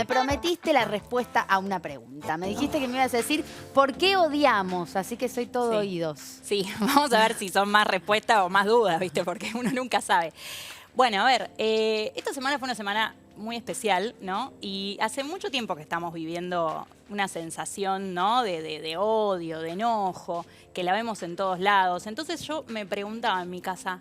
me prometiste la respuesta a una pregunta. Me dijiste que me ibas a decir ¿por qué odiamos? Así que soy todo oídos. Sí, vamos a ver si son más respuestas o más dudas, ¿viste? Porque uno nunca sabe. Bueno, a ver, esta semana fue una semana muy especial, ¿no? Y hace mucho tiempo que estamos viviendo una sensación, ¿no? De odio, de enojo, que la vemos en todos lados. Entonces yo me preguntaba en mi casa,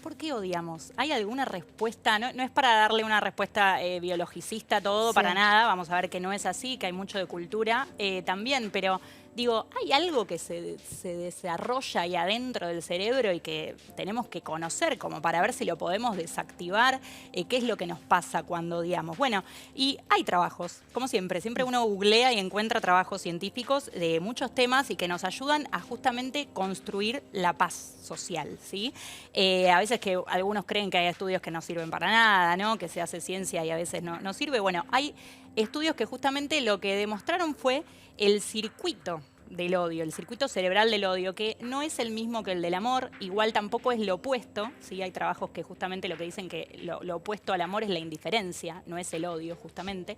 ¿por qué odiamos? ¿Hay alguna respuesta? No es para darle una respuesta biologicista a todo, para nada. Vamos a ver que no es así, que hay mucho de cultura también, pero digo, ¿hay algo que se desarrolla ahí adentro del cerebro y que tenemos que conocer como para ver si lo podemos desactivar? ¿Qué es lo que nos pasa cuando odiamos? Bueno, y hay trabajos, como siempre uno googlea y encuentra trabajos científicos de muchos temas y que nos ayudan a justamente construir la paz social, ¿sí? A veces que algunos creen que hay estudios que no sirven para nada, ¿no? Que se hace ciencia y a veces no sirve. Bueno, hay estudios que justamente lo que demostraron fue el circuito del odio, el circuito cerebral del odio, que no es el mismo que el del amor, igual tampoco es lo opuesto, ¿sí? Hay trabajos que justamente lo que dicen que lo opuesto al amor es la indiferencia, no es el odio justamente.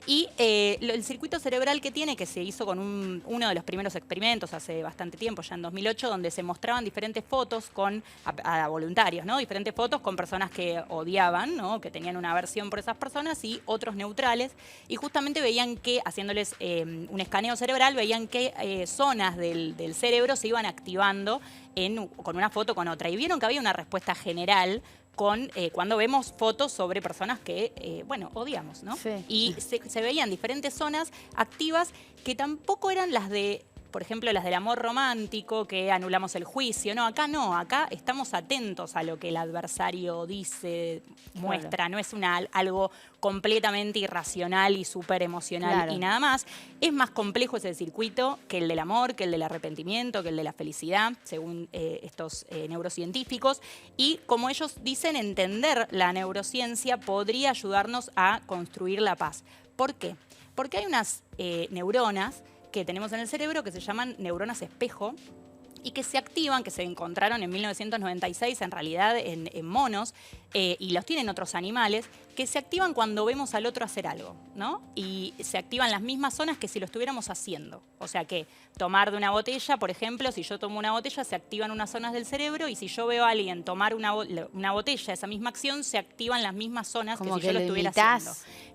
Y el circuito cerebral que tiene, que se hizo con uno de los primeros experimentos hace bastante tiempo, ya en 2008, donde se mostraban diferentes fotos a voluntarios, ¿no? Diferentes fotos con personas que odiaban, ¿no? Que tenían una aversión por esas personas y otros neutrales, y justamente veían que, haciéndoles un escaneo cerebral, veían que zonas del cerebro se iban activando con una foto con otra. Y vieron que había una respuesta general cuando vemos fotos sobre personas que, bueno, odiamos, ¿no? Sí. Y se veían diferentes zonas activas que tampoco eran las de, por ejemplo, las del amor romántico, que anulamos el juicio. No, acá estamos atentos a lo que el adversario dice, muestra. No es algo completamente irracional y súper emocional y nada más. Es más complejo ese circuito que el del amor, que el del arrepentimiento, que el de la felicidad, según estos neurocientíficos. Y como ellos dicen, entender la neurociencia podría ayudarnos a construir la paz. ¿Por qué? Porque hay unas neuronas que tenemos en el cerebro que se llaman neuronas espejo y que se activan, que se encontraron en 1996 en realidad en monos y los tienen otros animales, que se activan cuando vemos al otro hacer algo, ¿no? Y se activan las mismas zonas que si lo estuviéramos haciendo. O sea que tomar de una botella, por ejemplo, si yo tomo una botella, se activan unas zonas del cerebro, y si yo veo a alguien tomar una botella, esa misma acción, se activan las mismas zonas que si yo lo estuviera haciendo.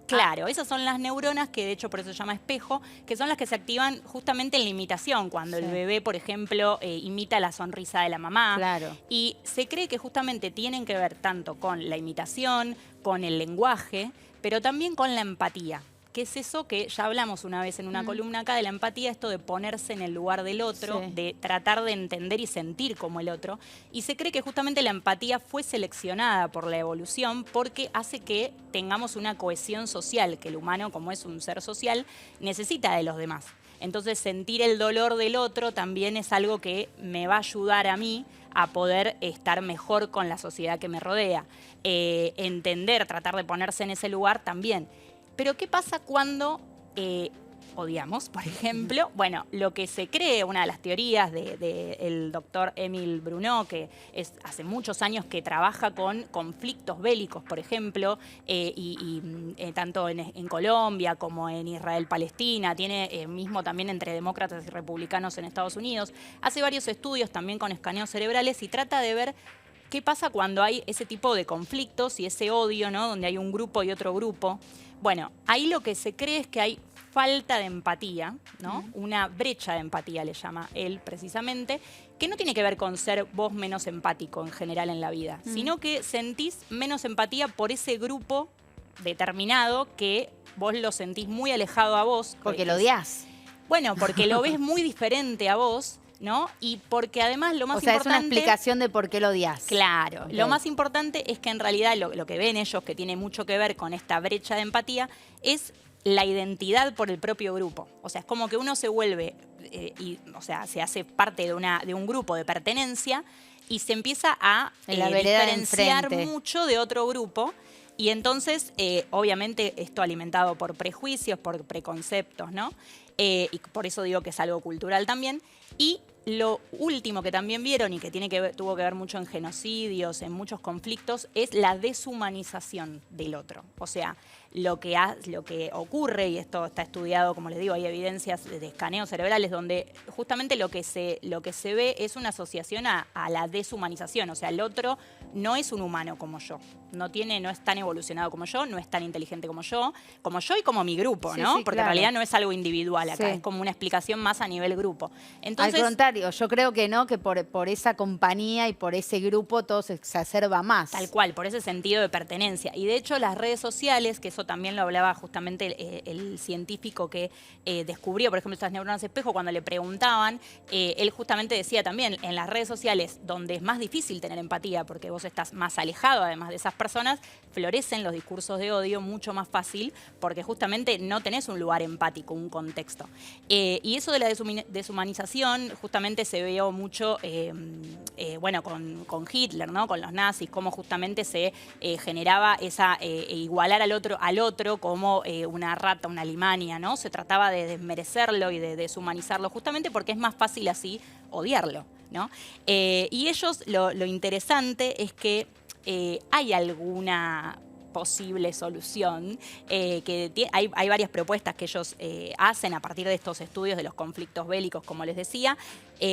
Claro, esas son las neuronas, que de hecho por eso se llama espejo, que son las que se activan justamente en la imitación, cuando el bebé, por ejemplo, imita la sonrisa de la mamá. Claro. Y se cree que justamente tienen que ver tanto con la imitación, con el lenguaje, pero también con la empatía. ¿Qué es eso que ya hablamos una vez en una columna acá de la empatía? Esto de ponerse en el lugar del otro, de tratar de entender y sentir como el otro. Y se cree que justamente la empatía fue seleccionada por la evolución porque hace que tengamos una cohesión social, que el humano, como es un ser social, necesita de los demás. Entonces, sentir el dolor del otro también es algo que me va a ayudar a mí a poder estar mejor con la sociedad que me rodea. Entender, tratar de ponerse en ese lugar también. Pero ¿qué pasa cuando odiamos, por ejemplo? Bueno, lo que se cree, una de las teorías del doctor Émile Bruneau, que hace muchos años que trabaja con conflictos bélicos, por ejemplo, tanto en Colombia como en Israel-Palestina, tiene mismo también entre demócratas y republicanos en Estados Unidos, hace varios estudios también con escaneos cerebrales y trata de ver qué pasa cuando hay ese tipo de conflictos y ese odio, ¿no? Donde hay un grupo y otro grupo. Bueno, ahí lo que se cree es que hay falta de empatía, ¿no? Una brecha de empatía le llama él precisamente, que no tiene que ver con ser vos menos empático en general en la vida, sino que sentís menos empatía por ese grupo determinado que vos lo sentís muy alejado a vos. Porque lo odias. Bueno, porque lo ves muy diferente a vos, ¿no? Y porque además lo más importante... O sea, es una explicación de por qué lo odias. Claro. Lo más importante es que en realidad lo que ven ellos, que tiene mucho que ver con esta brecha de empatía, es la identidad por el propio grupo. O sea, es como que uno se vuelve, o sea, se hace parte de un grupo de pertenencia y se empieza a diferenciar mucho de otro grupo. Y entonces, obviamente, esto alimentado por prejuicios, por preconceptos, ¿no? Y por eso digo que es algo cultural también. Y lo último que también vieron y que tuvo que ver mucho en genocidios, en muchos conflictos, es la deshumanización del otro. O sea, lo que ocurre, y esto está estudiado, como les digo, hay evidencias de escaneos cerebrales donde justamente lo que se ve es una asociación a la deshumanización. O sea, el otro no es un humano como yo, no es tan evolucionado como yo, no es tan inteligente como yo y como mi grupo, ¿no? Sí, porque claro. en realidad no es algo individual acá, Sí. es como una explicación más a nivel grupo. Entonces, al contrario, yo creo que no, que por esa compañía y por ese grupo todo se exacerba más. tal cual, por ese sentido de pertenencia. Y de hecho las redes sociales, que eso también lo hablaba justamente el científico que descubrió, por ejemplo, estas neuronas espejo, cuando le preguntaban, él justamente decía también, en las redes sociales, donde es más difícil tener empatía, porque vos estás más alejado además de esas personas, florecen los discursos de odio mucho más fácil, porque justamente no tenés un lugar empático, un contexto. Y eso de la deshumanización justamente se vio mucho, bueno, con Hitler, ¿no? Con los nazis, cómo justamente se generaba esa igualar al otro como una rata, una limaña, ¿no? Se trataba de desmerecerlo y de deshumanizarlo justamente porque es más fácil así odiarlo, ¿no? Y ellos, lo interesante es que hay alguna posible solución, hay varias propuestas que ellos hacen a partir de estos estudios de los conflictos bélicos, como les decía,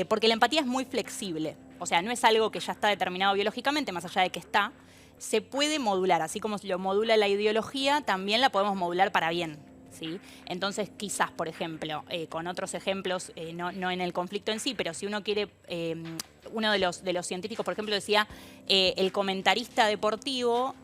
porque la empatía es muy flexible, o sea, no es algo que ya está determinado biológicamente, más allá de que está, se puede modular, así como lo modula la ideología, también la podemos modular para bien. ¿Sí? Entonces, quizás, por ejemplo, con otros ejemplos, no en el conflicto en sí, pero si uno quiere, uno de los científicos, por ejemplo, decía, el comentarista deportivo,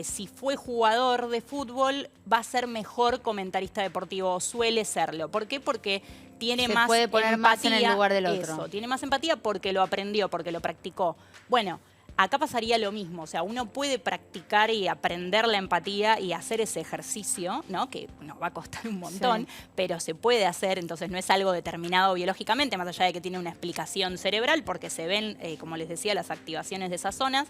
si fue jugador de fútbol, va a ser mejor comentarista deportivo, o suele serlo. ¿Por qué? Porque tiene más puede poner empatía, más en el lugar del otro. Eso, tiene más empatía porque lo aprendió, porque lo practicó. Bueno, acá pasaría lo mismo, o sea, uno puede practicar y aprender la empatía y hacer ese ejercicio, ¿no? Que nos va a costar un montón, sí, pero se puede hacer, entonces no es algo determinado biológicamente, más allá de que tiene una explicación cerebral, porque se ven, como les decía, las activaciones de esas zonas,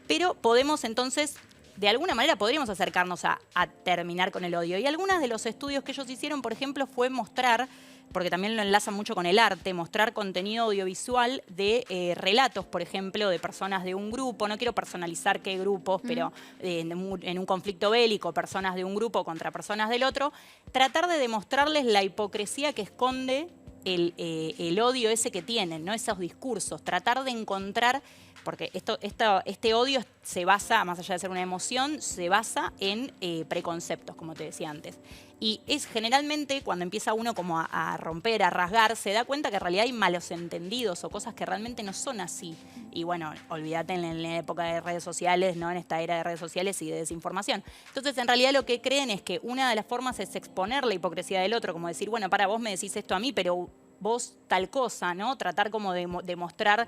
pero podemos entonces, de alguna manera podríamos acercarnos a terminar con el odio. Y algunos de los estudios que ellos hicieron, por ejemplo, fue mostrar, porque también lo enlazan mucho con el arte, mostrar contenido audiovisual de relatos, por ejemplo, de personas de un grupo. No quiero personalizar qué grupos, pero en un conflicto bélico, personas de un grupo contra personas del otro. Tratar de demostrarles la hipocresía que esconde el odio ese que tienen, ¿no? Esos discursos. Tratar de encontrar, porque este odio se basa, más allá de ser una emoción, se basa en preconceptos, como te decía antes. Y es generalmente cuando empieza uno como a romper, a rasgar, se da cuenta que en realidad hay malos entendidos o cosas que realmente no son así. Y bueno, olvídate en la época de redes sociales, ¿no? En esta era de redes sociales y de desinformación. Entonces, en realidad lo que creen es que una de las formas es exponer la hipocresía del otro, como decir, bueno, vos me decís esto a mí, pero vos tal cosa, ¿no? Tratar como de mostrar,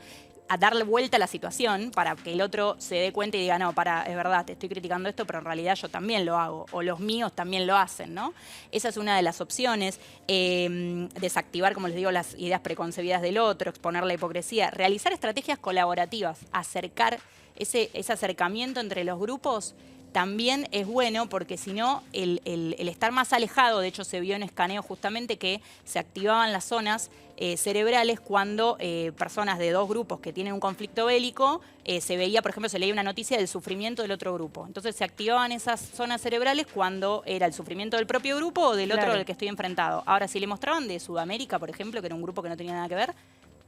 a darle vuelta a la situación para que el otro se dé cuenta y diga, no, es verdad, te estoy criticando esto, pero en realidad yo también lo hago, o los míos también lo hacen, ¿no? Esa es una de las opciones. Desactivar, como les digo, las ideas preconcebidas del otro, exponer la hipocresía, realizar estrategias colaborativas, acercar ese acercamiento entre los grupos. También es bueno porque si no, el estar más alejado, de hecho se vio en escaneo justamente que se activaban las zonas cerebrales cuando personas de dos grupos que tienen un conflicto bélico, se veía, por ejemplo, se leía una noticia del sufrimiento del otro grupo. Entonces se activaban esas zonas cerebrales cuando era el sufrimiento del propio grupo o del otro del que estoy enfrentado. Ahora, si le mostraban de Sudamérica, por ejemplo, que era un grupo que no tenía nada que ver,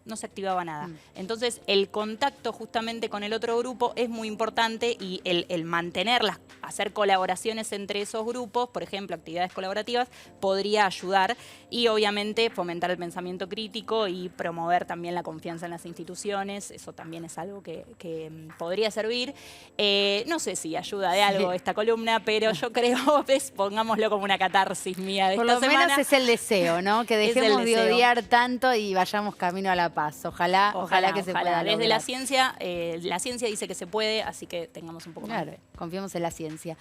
no se activaba nada. Entonces, el contacto justamente con el otro grupo es muy importante y el mantenerlas, hacer colaboraciones entre esos grupos, por ejemplo, actividades colaborativas, podría ayudar y obviamente fomentar el pensamiento crítico y promover también la confianza en las instituciones. Eso también es algo que podría servir. No sé si ayuda de algo esta columna, pero yo creo, pongámoslo como una catarsis mía de esta semana. Por lo menos es el deseo, ¿no? Que dejemos de odiar tanto y vayamos camino a la paz. Ojalá que se pueda lograr. Desde la ciencia dice que se puede, así que tengamos un poco más de fe. Confiemos en la ciencia.